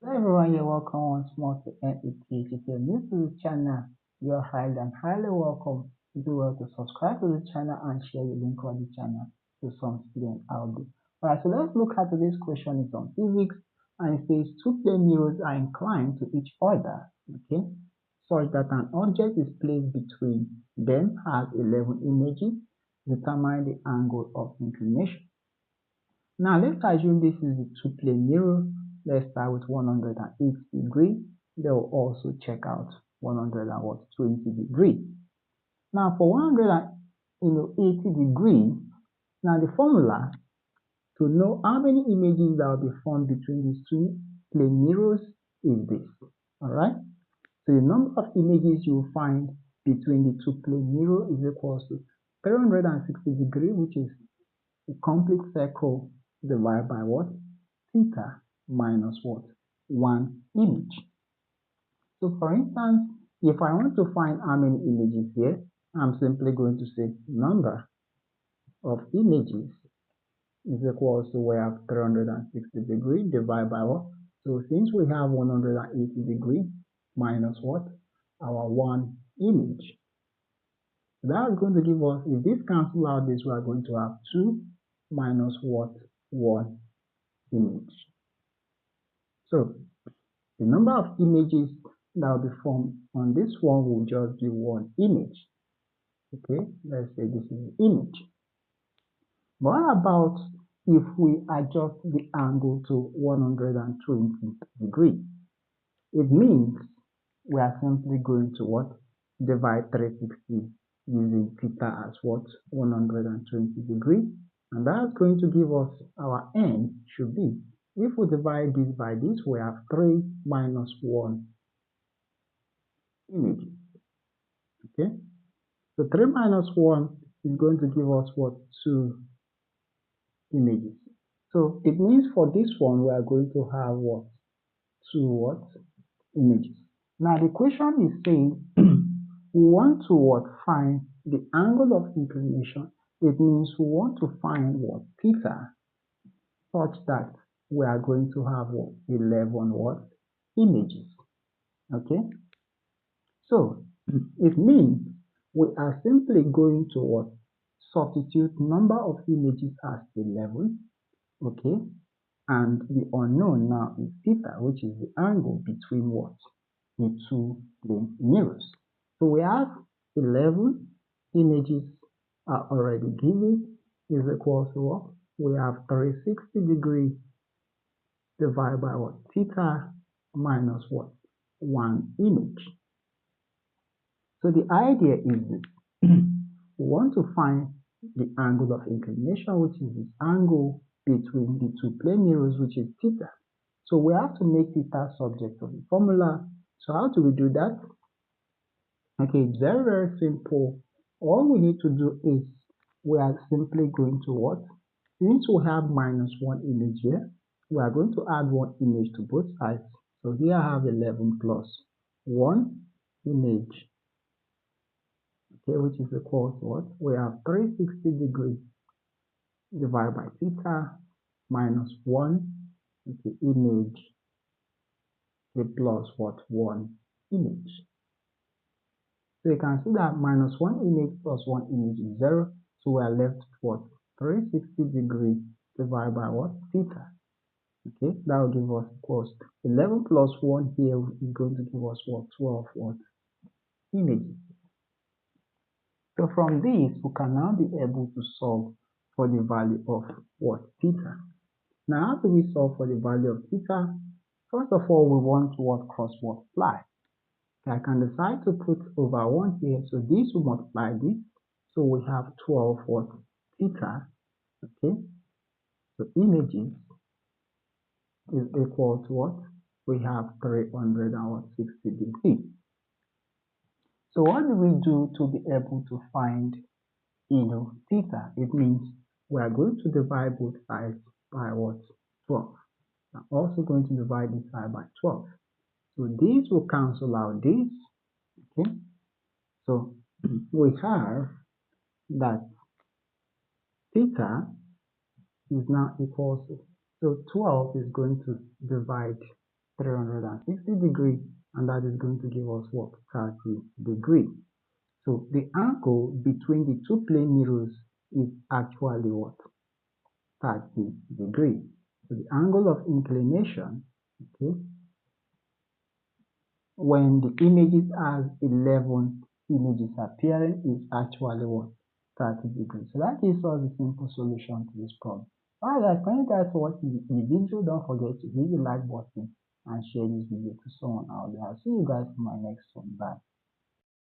Hello everyone, you're welcome once more to NET. If you're new to the channel, you're highly welcome. Do well to subscribe to the channel and share the link on the channel to some students out there. Alright, so let's look at this question. It's on physics and it says two plane mirrors are inclined to each other, okay, such that an object is placed between them has 11 images. Determine the angle of inclination. Now let's assume this is the two plane mirror. Let's start with 180 degree. They will also check out 120 degree. Now for 180 degree, now the formula to know how many images that will be formed between these two plane mirrors is this. Alright? So the number of images you will find between the two plane mirror is equal to 360 degree, which is a complete circle divided by what? Theta minus what? One image. So for instance, if I want to find how many images here, I'm simply going to say number of images is equal to we have 360 degree divided by what? So since we have 180 degree minus what? Our one image. So that is going to give us, if this cancel out this, we are going to have 2 minus what? 1 image. So the number of images that will be formed on this one will just be one image. Okay, let's say this is the image. What about if we adjust the angle to 120 degrees? It means we are simply going to what? Divide 360 using theta as what? 120 degrees. And that's going to give us our n should be. If we divide this by this, we have 3 minus 1 images. Okay? So 3 minus 1 is going to give us what? 2 images. So it means for this one, we are going to have what? 2 what? Images. Now the question is saying we want to what? Find the angle of inclination. It means we want to find what? Theta, such that we are going to have what? 11 what? Images. Okay? So it means we are simply going to what? Substitute number of images as 11, okay? And the unknown now is theta, which is the angle between what? The two plane mirrors. So we have 11 images are already given is equal to what? We have 360 degrees divided by what? Theta minus what? One image. So the idea is this. We want to find the angle of inclination, which is this angle between the two plane mirrors, which is theta. So we have to make theta subject of the formula. So how do we do that? Okay, it's very simple. All we need to do is we are simply going to what? Since we have minus one image here, we are going to add one image to both sides. So here I have 11 plus one image, okay, which is equal to what? We have 360 degrees divided by theta minus 1, okay, image, okay, plus what? 1 image. So you can see that minus 1 image plus 1 image is 0. So we are left with what? 360 degrees divided by what? Theta. Okay, that will give us equals 11 plus 1 here is going to give us what? 12 what? Images. So from this, we can now be able to solve for the value of what? Theta. Now, how do we solve for the value of theta? First of all, we want to what? Cross multiply. I can decide to put over 1 here, so this will multiply this. So we have 12 what? Theta. Okay, so images is equal to what? We have 360 degrees. So what do we do to be able to find, theta? It means we are going to divide both sides by what? 12. I'm also going to divide this side by 12. So these will cancel out this, okay? So we have that theta is now equal to, so 12 is going to divide 360 degrees, and that is going to give us what? 30 degrees. So the angle between the two plane mirrors is actually what? 30 degrees. So the angle of inclination, okay, when the images has 11 images appearing is actually what? 30 degrees. So that gives us a simple solution to this problem. Alright guys, thank you guys for watching the video. Don't forget to hit the like button and share this video to someone out there. I'll see you guys in my next one. Bye.